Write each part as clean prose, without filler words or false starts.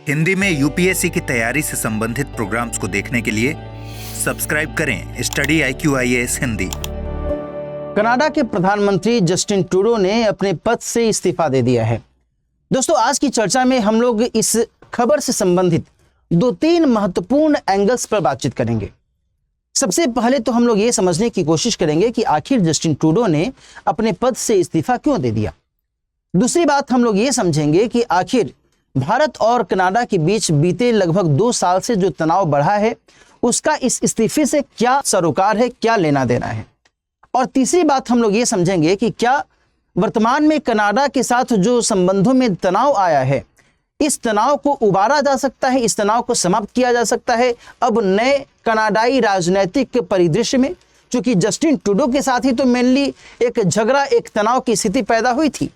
हिंदी में यूपीएससी की तैयारी से संबंधित प्रोग्राम्स को देखने के लिए सब्सक्राइब करें स्टडी IQIAS हिंदी। कनाडा के प्रधानमंत्री जस्टिन ट्रूडो ने अपने पद से इस्तीफा दे दिया है। दोस्तों, आज की चर्चा में हम लोग इस खबर से संबंधित 2-3 महत्वपूर्ण एंगल्स पर बातचीत करेंगे। सबसे पहले तो हम लोग ये समझने की कोशिश करेंगे कि आखिर जस्टिन ट्रूडो ने अपने पद से इस्तीफा क्यों दे दिया। दूसरी बात हम लोग ये समझेंगे कि आखिर भारत और कनाडा के बीच बीते लगभग 2 साल से जो तनाव बढ़ा है उसका इस इस्तीफे से क्या सरोकार है, क्या लेना देना है। और तीसरी बात हम लोग ये समझेंगे कि क्या वर्तमान में कनाडा के साथ जो संबंधों में तनाव आया है, इस तनाव को उबारा जा सकता है, इस तनाव को समाप्त किया जा सकता है अब नए कनाडाई राजनीतिक परिदृश्य में, क्योंकि जस्टिन ट्रूडो के साथ ही तो मेनली एक झगड़ा, एक तनाव की स्थिति पैदा हुई थी।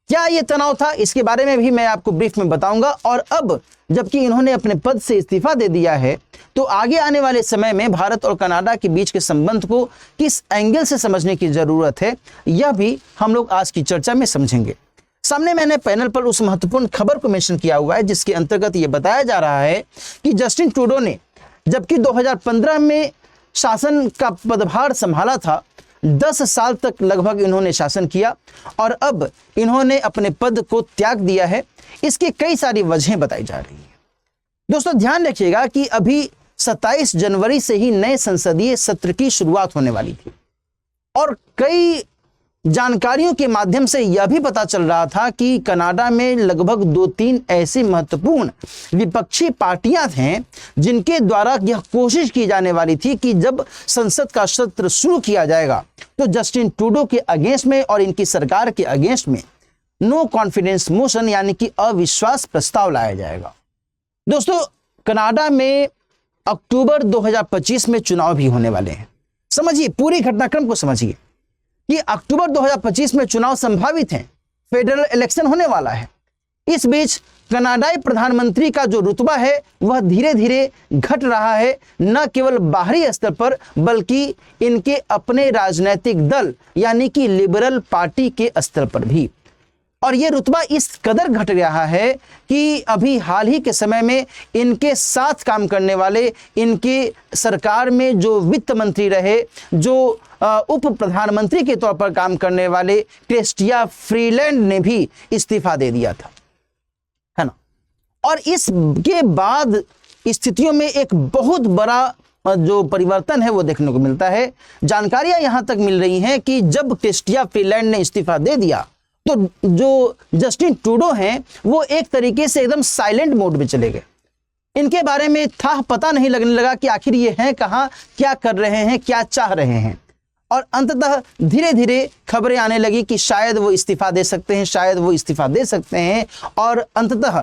क्या ये तनाव था, इसके बारे में भी मैं आपको ब्रीफ में बताऊंगा। और अब जबकि इन्होंने अपने पद से इस्तीफा दे दिया है, तो आगे आने वाले समय में भारत और कनाडा के बीच के संबंध को किस एंगल से समझने की जरूरत है, यह भी हम लोग आज की चर्चा में समझेंगे। सामने मैंने पैनल पर उस महत्वपूर्ण खबर को मेंशन किया हुआ है जिसके अंतर्गत ये बताया जा रहा है कि जस्टिन ट्रूडो ने जबकि 2015 में शासन का पदभार संभाला था, 10 साल तक लगभग इन्होंने शासन किया और अब इन्होंने अपने पद को त्याग दिया है। इसकी कई सारी वजहें बताई जा रही हैं। दोस्तों, ध्यान रखिएगा कि अभी 27 जनवरी से ही नए संसदीय सत्र की शुरुआत होने वाली थी और कई जानकारियों के माध्यम से यह भी पता चल रहा था कि कनाडा में लगभग 2-3 ऐसी महत्वपूर्ण विपक्षी पार्टियां हैं जिनके द्वारा यह कोशिश की जाने वाली थी कि जब संसद का सत्र शुरू किया जाएगा तो जस्टिन ट्रूडो के अगेंस्ट में और इनकी सरकार के अगेंस्ट में नो कॉन्फिडेंस मोशन यानी कि अविश्वास प्रस्ताव लाया जाएगा। दोस्तों, कनाडा में अक्टूबर 2025 में चुनाव भी होने वाले हैं। समझिए, पूरी घटनाक्रम को समझिए कि अक्टूबर 2025 में चुनाव संभावित हैं, फेडरल इलेक्शन होने वाला है। इस बीच कनाडाई प्रधानमंत्री का जो रुतबा है वह धीरे धीरे घट रहा है, न केवल बाहरी स्तर पर बल्कि इनके अपने राजनीतिक दल यानी कि लिबरल पार्टी के स्तर पर भी। और ये रुतबा इस कदर घट रहा है कि अभी हाल ही के समय में इनके साथ काम करने वाले, इनके सरकार में जो वित्त मंत्री रहे, जो उप प्रधानमंत्री के तौर पर काम करने वाले क्रिस्टिया फ्रीलैंड ने भी इस्तीफा दे दिया था, है ना। और इसके बाद स्थितियों में एक बहुत बड़ा जो परिवर्तन है वो देखने को मिलता है। जानकारियां यहां तक मिल रही हैं कि जब क्रिस्टिया फ्रीलैंड ने इस्तीफा दे दिया तो जो जस्टिन ट्रूडो हैं वो एक तरीके से एकदम साइलेंट मोड में चले गए। इनके बारे में था पता नहीं लगने लगा कि आखिर ये हैं कहाँ, क्या कर रहे हैं, क्या चाह रहे हैं। और अंततः धीरे धीरे खबरें आने लगी कि शायद वो इस्तीफा दे सकते हैं, शायद वो इस्तीफा दे सकते हैं, और अंततः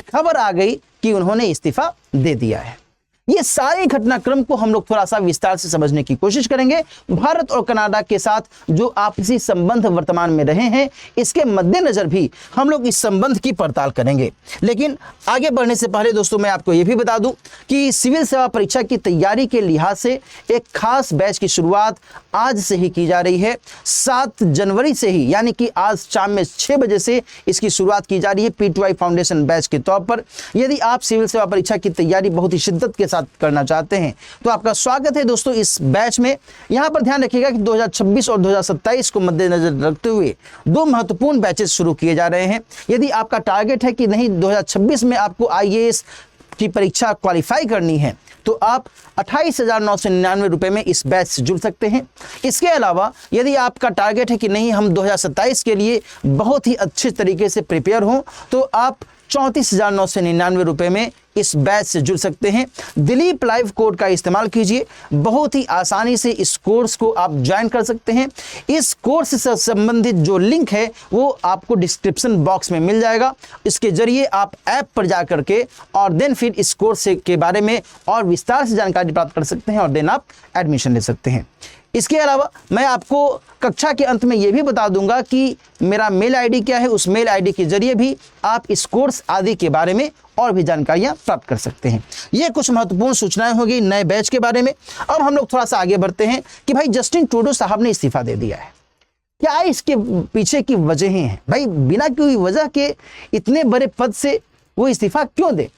खबर आ गई कि उन्होंने इस्तीफा दे दिया है। ये सारे घटनाक्रम को हम लोग थोड़ा सा विस्तार से समझने की कोशिश करेंगे। भारत और कनाडा के साथ जो आपसी संबंध वर्तमान में रहे हैं, इसके मद्देनजर भी हम लोग इस संबंध की पड़ताल करेंगे। लेकिन आगे बढ़ने से पहले दोस्तों, मैं आपको यह भी बता दूं कि सिविल सेवा परीक्षा की तैयारी के लिहाज से एक खास बैच की शुरुआत आज से ही की जा रही है। 7 जनवरी से ही यानी कि आज शाम में 6 बजे से इसकी शुरुआत की जा रही है P2I फाउंडेशन बैच के तौर पर। यदि आप सिविल सेवा परीक्षा की तैयारी बहुत ही शिद्दत के साथ करना चाहते हैं तो आपका स्वागत है दोस्तों इस बैच में। यहां पर ध्यान रखिएगा कि 2026 और 2027 को मद्देनजर रखते हुए 2 महत्वपूर्ण बैचेस शुरू किए जा रहे हैं। यदि आपका टारगेट है कि नहीं 2026 में आपको IAS की परीक्षा क्वालिफाई करनी है तो आप 28,999 रुपए में इस बैच से जुड़ सकते हैं। इसके अलावा यदि आपका टारगेट है कि नहीं हम 2027 के लिए बहुत ही अच्छे तरीके से प्रिपेयर हों तो आप 34,999 रुपए में इस बैच से जुड़ सकते हैं। दिलीप लाइव कोड का इस्तेमाल कीजिए, बहुत ही आसानी से इस कोर्स को आप ज्वाइन कर सकते हैं। इस कोर्स से संबंधित जो लिंक है वो आपको डिस्क्रिप्शन बॉक्स में मिल जाएगा। इसके जरिए आप ऐप पर जा करके और देन फिर इस कोर्स के बारे में और विस्तार से जानकारी प्राप्त कर सकते हैं और देन आप एडमिशन ले सकते हैं। इसके अलावा मैं आपको कक्षा के अंत में यह भी बता दूंगा कि मेरा मेल आईडी क्या है, उस मेल आईडी के जरिए भी आप इस कोर्स आदि के बारे में और भी जानकारियां प्राप्त कर सकते हैं। ये कुछ महत्वपूर्ण सूचनाएं होगी नए बैच के बारे में। अब हम लोग थोड़ा सा आगे बढ़ते हैं कि भाई जस्टिन ट्रूडो साहब ने इस्तीफा दे दिया है, क्या इसके पीछे की वजहें हैं? भाई बिना कोई वजह के इतने बड़े पद से वो इस्तीफा क्यों दे?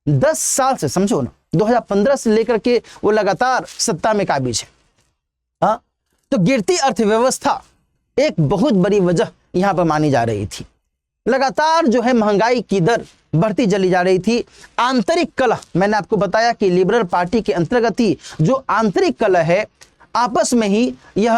10 साल से, समझो ना, 2015 से लेकर के वो लगातार सत्ता में काबिज है। हाँ, तो गिरती अर्थव्यवस्था एक बहुत बड़ी वजह यहां पर मानी जा रही थी। लगातार जो है महंगाई की दर बढ़ती चली जा रही थी। आंतरिक कलह, मैंने आपको बताया कि लिबरल पार्टी के अंतर्गत ही जो आंतरिक कलह है, आपस में ही यह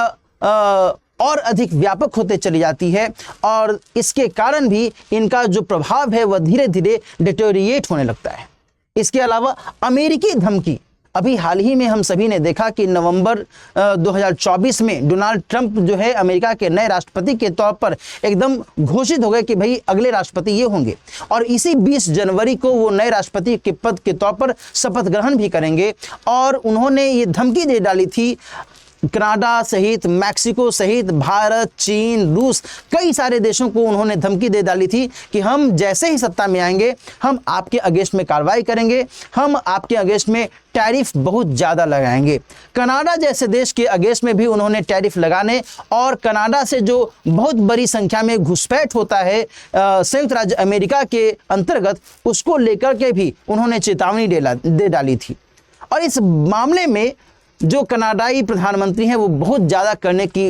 और अधिक व्यापक होते चली जाती है, और इसके कारण भी इनका जो प्रभाव है वह धीरे धीरे डिटेरिएट होने लगता है। इसके अलावा अमेरिकी धमकी, अभी हाल ही में हम सभी ने देखा कि नवंबर 2024 में डोनाल्ड ट्रंप जो है अमेरिका के नए राष्ट्रपति के तौर पर एकदम घोषित हो गए कि भाई अगले राष्ट्रपति ये होंगे, और इसी 20 जनवरी को वो नए राष्ट्रपति के पद के तौर पर शपथ ग्रहण भी करेंगे। और उन्होंने ये धमकी दे डाली थी कनाडा सहित, मैक्सिको सहित, भारत, चीन, रूस, कई सारे देशों को उन्होंने धमकी दे डाली थी कि हम जैसे ही सत्ता में आएंगे हम आपके अगेंस्ट में कार्रवाई करेंगे, हम आपके अगेंस्ट में टैरिफ बहुत ज़्यादा लगाएंगे। कनाडा जैसे देश के अगेंस्ट में भी उन्होंने टैरिफ लगाने और कनाडा से जो बहुत बड़ी संख्या में घुसपैठ होता है संयुक्त राज्य अमेरिका के अंतर्गत, उसको लेकर के भी उन्होंने चेतावनी दे डाली थी। और इस मामले में जो कनाडाई प्रधानमंत्री हैं वो बहुत ज़्यादा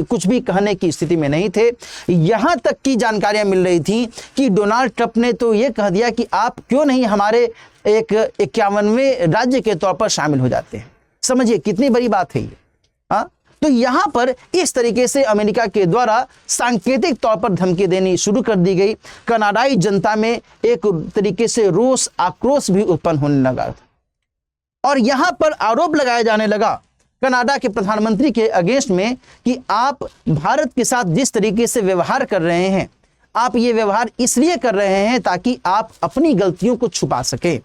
कुछ भी कहने की स्थिति में नहीं थे। यहाँ तक की जानकारियाँ मिल रही थी कि डोनाल्ड ट्रंप ने तो ये कह दिया कि आप क्यों नहीं हमारे एक 51वें राज्य के तौर पर शामिल हो जाते हैं। समझिए कितनी बड़ी बात है ये। हाँ, तो यहाँ पर इस तरीके से अमेरिका के द्वारा सांकेतिक तौर पर धमकी देनी शुरू कर दी गई। कनाडाई जनता में एक तरीके से रोष, आक्रोश भी उत्पन्न होने लगा था, और यहाँ पर आरोप लगाया जाने लगा कनाडा के प्रधानमंत्री के अगेंस्ट में कि आप भारत के साथ जिस तरीके से व्यवहार कर रहे हैं, आप ये व्यवहार इसलिए कर रहे हैं ताकि आप अपनी गलतियों को छुपा सकें।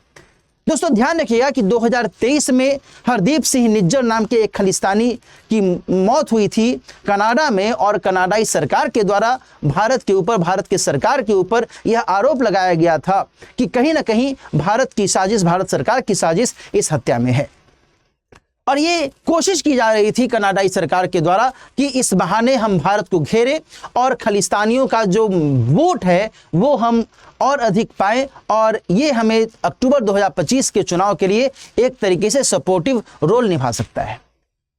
दोस्तों ध्यान रखिएगा कि 2023 में हरदीप सिंह निज्जर नाम के एक खालिस्तानी की मौत हुई थी कनाडा में, और कनाडाई सरकार के द्वारा भारत के ऊपर, भारत के सरकार के ऊपर यह आरोप लगाया गया था कि कहीं ना कहीं भारत की साजिश, भारत सरकार की साजिश इस हत्या में है। और ये कोशिश की जा रही थी कनाडाई सरकार के द्वारा कि इस बहाने हम भारत को घेरे और खालिस्तानियों का जो वोट है वो हम और अधिक पाएं, और ये हमें अक्टूबर 2025 के चुनाव के लिए एक तरीके से सपोर्टिव रोल निभा सकता है।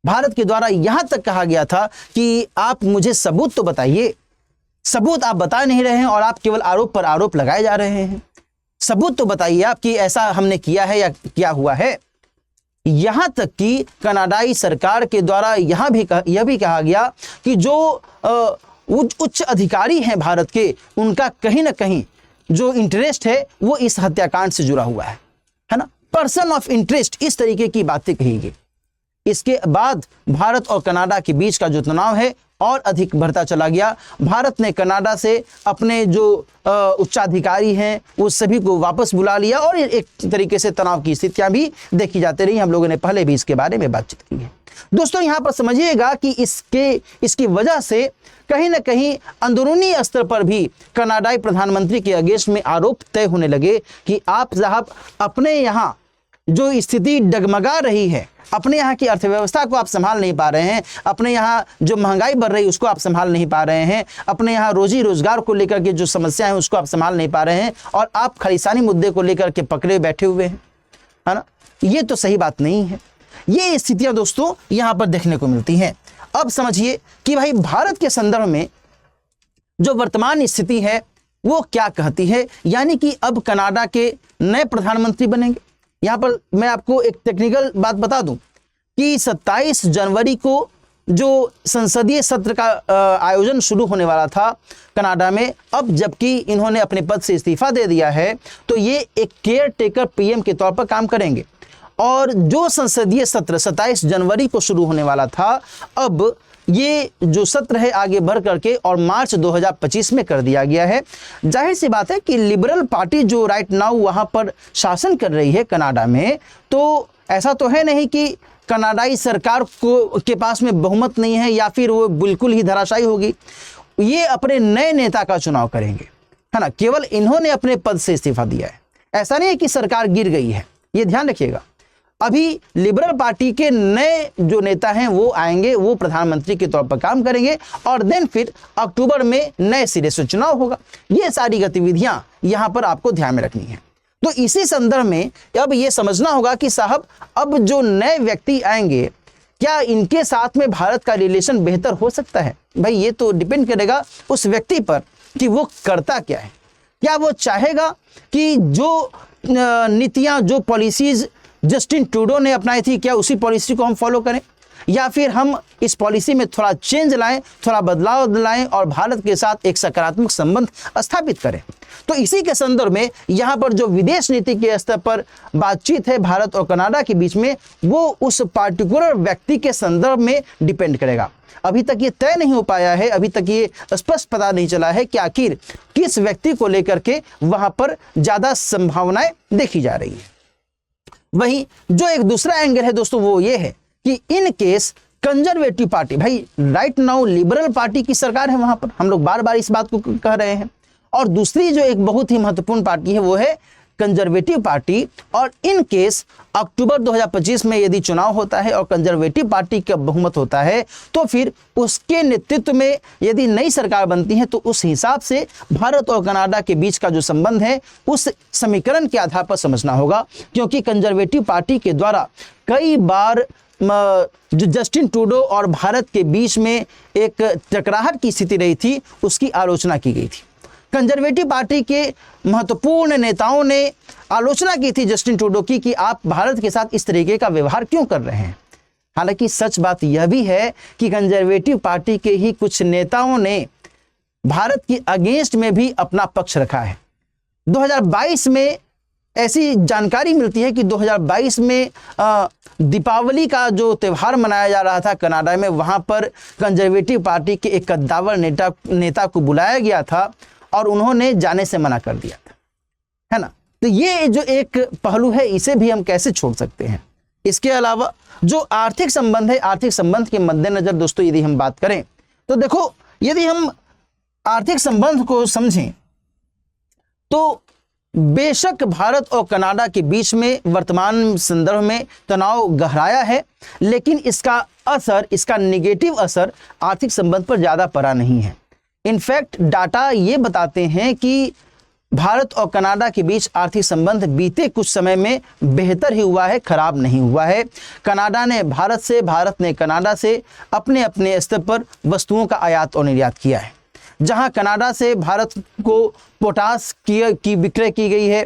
भारत के द्वारा यहाँ तक कहा गया था कि आप मुझे सबूत तो बताइए, सबूत आप बता नहीं रहे हैं और आप केवल आरोप पर आरोप लगाए जा रहे हैं। सबूत तो बताइए आप कि ऐसा हमने किया है या क्या हुआ है। यहाँ तक कि कनाडाई सरकार के द्वारा यह भी कहा गया कि जो उच्च अधिकारी हैं भारत के, उनका कहीं ना कहीं जो इंटरेस्ट है वो इस हत्याकांड से जुड़ा हुआ है ना, पर्सन ऑफ इंटरेस्ट, इस तरीके की बातें कही गई। इसके बाद भारत और कनाडा के बीच का जो तनाव है और अधिक बढ़ता चला गया। भारत ने कनाडा से अपने जो उच्चाधिकारी हैं वो सभी को वापस बुला लिया, और एक तरीके से तनाव की स्थितियां भी देखी जाती रही। हम लोगों ने पहले भी इसके बारे में बातचीत की है। दोस्तों यहाँ पर समझिएगा कि इसकी वजह से कहीं ना कहीं अंदरूनी स्तर पर भी कनाडाई प्रधानमंत्री के अगेंस्ट में आरोप तय होने लगे कि आप साहब अपने यहाँ जो स्थिति डगमगा रही है, अपने यहाँ की अर्थव्यवस्था को आप संभाल नहीं पा रहे हैं, अपने यहाँ जो महंगाई बढ़ रही है उसको आप संभाल नहीं पा रहे हैं, अपने यहाँ रोजी रोजगार को लेकर के जो समस्या है उसको आप संभाल नहीं पा रहे हैं, और आप खालिस्तानी मुद्दे को लेकर के पकड़े बैठे हुए हैं, है ना। ये तो सही बात नहीं है। ये स्थितियां दोस्तों यहाँ पर देखने को मिलती हैं। अब समझिए कि भाई भारत के संदर्भ में जो वर्तमान स्थिति है वो क्या कहती है, यानी कि अब कनाडा के नए प्रधानमंत्री बनेंगे। यहाँ पर मैं आपको एक टेक्निकल बात बता दूं कि 27 जनवरी को जो संसदीय सत्र का आयोजन शुरू होने वाला था कनाडा में, अब जबकि इन्होंने अपने पद से इस्तीफा दे दिया है, तो ये एक केयर टेकर पीएम के तौर पर काम करेंगे। और जो संसदीय सत्र 27 जनवरी को शुरू होने वाला था, अब ये जो सत्र है आगे बढ़ करके और मार्च 2025 में कर दिया गया है। जाहिर सी बात है कि लिबरल पार्टी जो राइट नाउ वहाँ पर शासन कर रही है कनाडा में, तो ऐसा तो है नहीं कि कनाडाई सरकार के पास में बहुमत नहीं है या फिर वो बिल्कुल ही धराशायी होगी। ये अपने नए नेता का चुनाव करेंगे, है ना। केवल इन्होंने अपने पद से इस्तीफा दिया है, ऐसा नहीं है कि सरकार गिर गई है, ये ध्यान रखिएगा। अभी लिबरल पार्टी के नए जो नेता हैं वो आएंगे, वो प्रधानमंत्री के तौर पर काम करेंगे, और देन फिर अक्टूबर में नए सिरे से चुनाव होगा। ये सारी गतिविधियां यहां पर आपको ध्यान में रखनी है। तो इसी संदर्भ में अब ये समझना होगा कि साहब अब जो नए व्यक्ति आएंगे क्या इनके साथ में भारत का रिलेशन बेहतर हो सकता है? भाई ये तो डिपेंड करेगा उस व्यक्ति पर कि वो करता क्या है। क्या वो चाहेगा कि जो नीतियां, जो पॉलिसीज जस्टिन ट्रूडो ने अपनाई थी, क्या उसी पॉलिसी को हम फॉलो करें, या फिर हम इस पॉलिसी में थोड़ा चेंज लाएं, थोड़ा बदलाव लाएं और भारत के साथ एक सकारात्मक संबंध स्थापित करें? तो इसी के संदर्भ में यहाँ पर जो विदेश नीति के स्तर पर बातचीत है भारत और कनाडा के बीच में, वो उस पार्टिकुलर व्यक्ति के संदर्भ में डिपेंड करेगा। अभी तक ये तय नहीं हो पाया है, अभी तक ये स्पष्ट पता नहीं चला है कि आखिर किस व्यक्ति को लेकर के वहां पर ज्यादा संभावनाएं देखी जा रही है। वहीं जो एक दूसरा एंगल है दोस्तों वो ये है कि इन केस कंजर्वेटिव पार्टी, भाई राइट नाउ लिबरल पार्टी की सरकार है वहां पर, हम लोग बार बार इस बात को कह रहे हैं, और दूसरी जो एक बहुत ही महत्वपूर्ण पार्टी है वो है कंजर्वेटिव पार्टी। और इन केस अक्टूबर 2025 में यदि चुनाव होता है और कंजर्वेटिव पार्टी का बहुमत होता है तो फिर उसके नेतृत्व में यदि नई सरकार बनती है तो उस हिसाब से भारत और कनाडा के बीच का जो संबंध है उस समीकरण के आधार पर समझना होगा, क्योंकि कंजर्वेटिव पार्टी के द्वारा कई बार जो जस्टिन ट्रूडो और भारत के बीच में एक टकराहट की स्थिति रही थी उसकी आलोचना की गई थी। कंजर्वेटिव पार्टी के महत्वपूर्ण नेताओं ने आलोचना की थी जस्टिन ट्रूडो की कि आप भारत के साथ इस तरीके का व्यवहार क्यों कर रहे हैं। हालांकि सच बात यह भी है कि कंजर्वेटिव पार्टी के ही कुछ नेताओं ने भारत के अगेंस्ट में भी अपना पक्ष रखा है। 2022 में ऐसी जानकारी मिलती है कि 2022 में दीपावली का जो त्यौहार मनाया जा रहा था कनाडा में, वहां पर कंजर्वेटिव पार्टी के एक कद्दावर नेता को बुलाया गया था और उन्होंने जाने से मना कर दिया था, है ना। तो ये जो एक पहलू है इसे भी हम कैसे छोड़ सकते हैं। इसके अलावा जो आर्थिक संबंध है, आर्थिक संबंध के मद्देनजर दोस्तों यदि हम बात करें तो देखो, यदि हम आर्थिक संबंध को समझें तो बेशक भारत और कनाडा के बीच में वर्तमान संदर्भ में तनाव गहराया है, लेकिन इसका असर, इसका नेगेटिव असर आर्थिक संबंध पर ज्यादा पड़ा नहीं है। इनफैक्ट डाटा ये बताते हैं कि भारत और कनाडा के बीच आर्थिक संबंध बीते कुछ समय में बेहतर ही हुआ है, खराब नहीं हुआ है। कनाडा ने भारत से, भारत ने कनाडा से अपने अपने स्तर पर वस्तुओं का आयात और निर्यात किया है। जहां कनाडा से भारत को पोटास की विक्रय की गई है,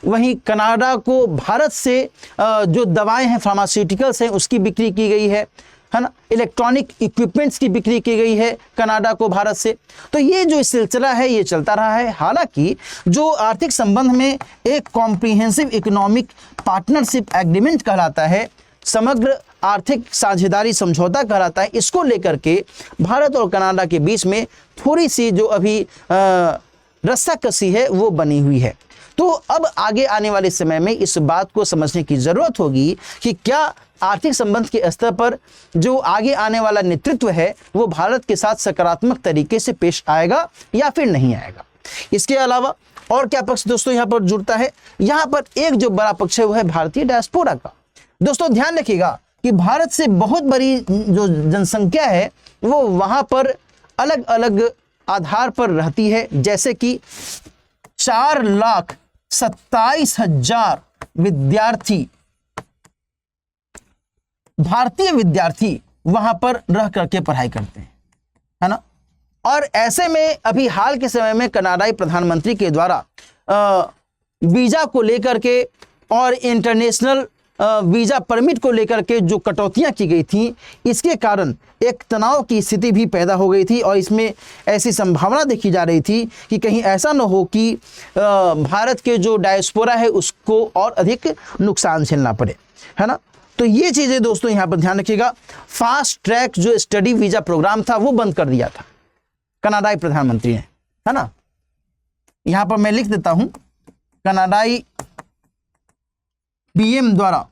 वहीं कनाडा को भारत से जो दवाएं हैं, फार्मास्यूटिकल्स हैं, उसकी बिक्री की गई है ना। इलेक्ट्रॉनिक इक्विपमेंट्स की बिक्री की गई है कनाडा को भारत से। तो ये जो सिलसिला है ये चलता रहा है। हालांकि जो आर्थिक संबंध में एक कॉम्प्रिहेंसिव इकोनॉमिक पार्टनरशिप एग्रीमेंट कहलाता है, समग्र आर्थिक साझेदारी समझौता कहलाता है, इसको लेकर के भारत और कनाडा के बीच में थोड़ी सी जो अभी रस्साकसी है वो बनी हुई है। तो अब आगे आने वाले समय में इस बात को समझने की जरूरत होगी कि क्या आर्थिक संबंध के स्तर पर जो आगे आने वाला नेतृत्व है वो भारत के साथ सकारात्मक तरीके से पेश आएगा या फिर नहीं आएगा। इसके अलावा और क्या पक्ष दोस्तों यहाँ पर जुड़ता है? यहाँ पर एक जो बड़ा पक्ष है वो है भारतीय डायस्पोरा का। दोस्तों ध्यान रखिएगा कि भारत से बहुत बड़ी जो जनसंख्या है वो वहां पर अलग अलग आधार पर रहती है, जैसे कि 4,27,000 विद्यार्थी, भारतीय विद्यार्थी वहां पर रह करके पढ़ाई करते हैं, है ना। और ऐसे में अभी हाल के समय में कनाडाई प्रधानमंत्री के द्वारा वीजा को लेकर के और इंटरनेशनल वीजा परमिट को लेकर के जो कटौतियां की गई थी, इसके कारण एक तनाव की स्थिति भी पैदा हो गई थी और इसमें ऐसी संभावना देखी जा रही थी कि कहीं ऐसा न हो कि भारत के जो डायस्पोरा है उसको और अधिक नुकसान झेलना पड़े, है ना। तो ये चीजें दोस्तों यहाँ पर ध्यान रखिएगा। फास्ट ट्रैक जो स्टडी वीजा प्रोग्राम था वो बंद कर दिया था कनाडाई प्रधानमंत्री ने, है ना। यहाँ पर मैं लिख देता हूं, कनाडाई पीएम द्वारा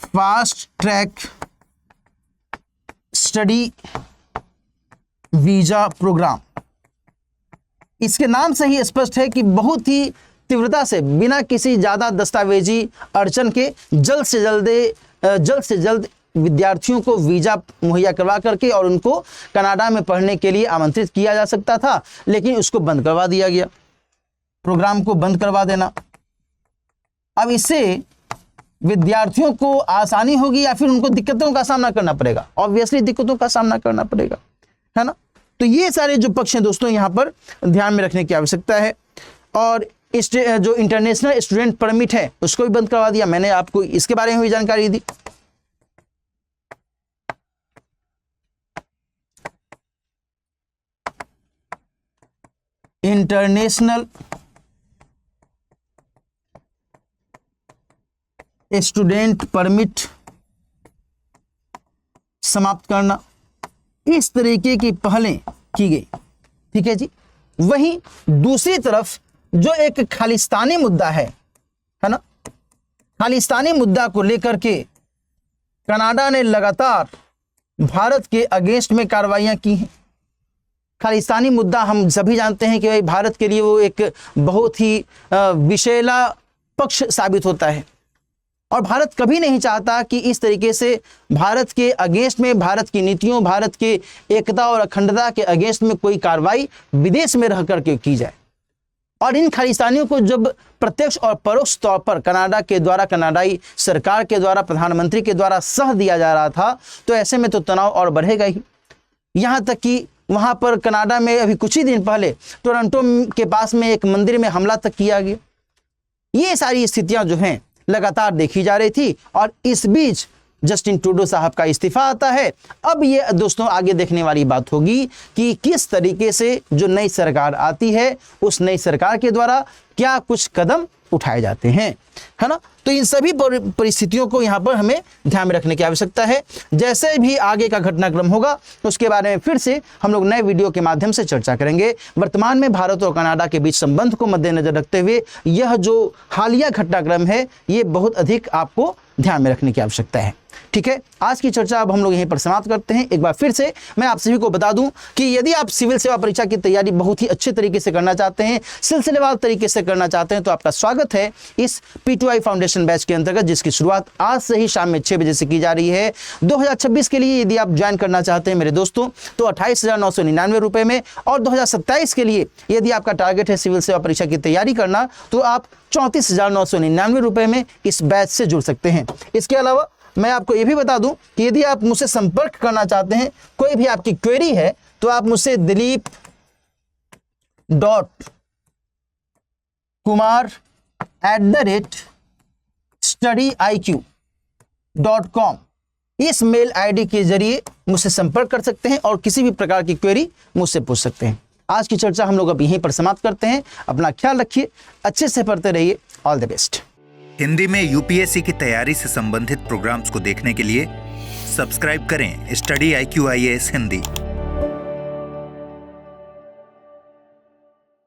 fast track study visa programme, इसके नाम से ही स्पष्ट है कि बहुत ही तीव्रता से बिना किसी ज्यादा दस्तावेजी अड़चन के जल्द से जल्द विद्यार्थियों को वीजा मुहैया करवा करके और उनको कनाडा में पढ़ने के लिए आमंत्रित किया जा सकता था, लेकिन उसको बंद करवा दिया गया, प्रोग्राम को बंद करवा देना। अब इससे विद्यार्थियों को आसानी होगी या फिर उनको दिक्कतों का सामना करना पड़ेगा? ऑब्वियसली दिक्कतों का सामना करना पड़ेगा, है ना। तो ये सारे जो पक्ष हैं दोस्तों यहाँ पर ध्यान में रखने की आवश्यकता है। और इस जो इंटरनेशनल स्टूडेंट परमिट है उसको भी बंद करवा दिया। मैंने आपको इसके बारे में भी जानकारी दी। इंटरनेशनल स्टूडेंट परमिट समाप्त करना, इस तरीके की पहलें की गई, ठीक है जी। वहीं दूसरी तरफ जो एक खालिस्तानी मुद्दा है ना, खालिस्तानी मुद्दा को लेकर के कनाडा ने लगातार भारत के अगेंस्ट में कार्रवाइयां की हैं। खालिस्तानी मुद्दा हम सभी जानते हैं कि भाई भारत के लिए वो एक बहुत ही विषैला पक्ष साबित होता है, और भारत कभी नहीं चाहता कि इस तरीके से भारत के अगेंस्ट में, भारत की नीतियों, भारत के एकता और अखंडता के अगेंस्ट में कोई कार्रवाई विदेश में रह करके की जाए। और इन खालिस्तानियों को जब प्रत्यक्ष और परोक्ष तौर पर कनाडा के द्वारा, कनाडाई सरकार के द्वारा, प्रधानमंत्री के द्वारा सह दिया जा रहा था, तो ऐसे में तो तनाव और बढ़ेगा ही। यहाँ तक कि वहाँ पर कनाडा में अभी कुछ ही दिन पहले टोरंटो के पास में एक मंदिर में हमला तक किया गया। ये सारी स्थितियां जो हैं लगातार देखी जा रही थी, और इस बीच जस्टिन ट्रूडो साहब का इस्तीफा आता है। अब ये दोस्तों आगे देखने वाली बात होगी कि किस तरीके से जो नई सरकार आती है उस नई सरकार के द्वारा क्या कुछ कदम उठाए जाते हैं, है ना। तो इन सभी परिस्थितियों को यहाँ पर हमें ध्यान में रखने की आवश्यकता है। जैसे भी आगे का घटनाक्रम होगा उसके बारे में फिर से हम लोग नए वीडियो के माध्यम से चर्चा करेंगे। वर्तमान में भारत और कनाडा के बीच संबंध को मद्देनजर रखते हुए यह जो हालिया घटनाक्रम है ये बहुत अधिक आपको ध्यान में रखने की आवश्यकता है, ठीक है। आज की चर्चा अब हम लोग यहीं पर समाप्त करते हैं। एक बार फिर से मैं आप सभी को बता दूं कि यदि आप सिविल सेवा परीक्षा की तैयारी बहुत ही अच्छे तरीके से करना चाहते हैं, सिलसिलेवार तरीके से करना चाहते हैं, तो आपका स्वागत है इस P2I फाउंडेशन बैच के अंतर्गत, जिसकी शुरुआत आज से ही शाम में 6 बजे से की जा रही है। 2026 के लिए यदि आप ज्वाइन करना चाहते हैं मेरे दोस्तों तो 28,999 रुपये में, और 2027 के लिए यदि आपका टारगेट है सिविल सेवा परीक्षा की तैयारी करना तो आप 34,999 रुपये में इस बैच से जुड़ सकते हैं। इसके अलावा मैं आपको ये भी बता दूं कि यदि आप मुझसे संपर्क करना चाहते हैं, कोई भी आपकी क्वेरी है, तो आप मुझसे dilip.kumar@studiiq.com इस मेल आईडी के जरिए मुझसे संपर्क कर सकते हैं और किसी भी प्रकार की क्वेरी मुझसे पूछ सकते हैं। आज की चर्चा हम लोग अब यहीं पर समाप्त करते हैं। अपना ख्याल रखिए, अच्छे से पढ़ते रहिए। All the best. हिंदी में यूपीएससी की तैयारी से संबंधित प्रोग्राम्स को देखने के लिए सब्सक्राइब करें स्टडी IQ IAS हिंदी।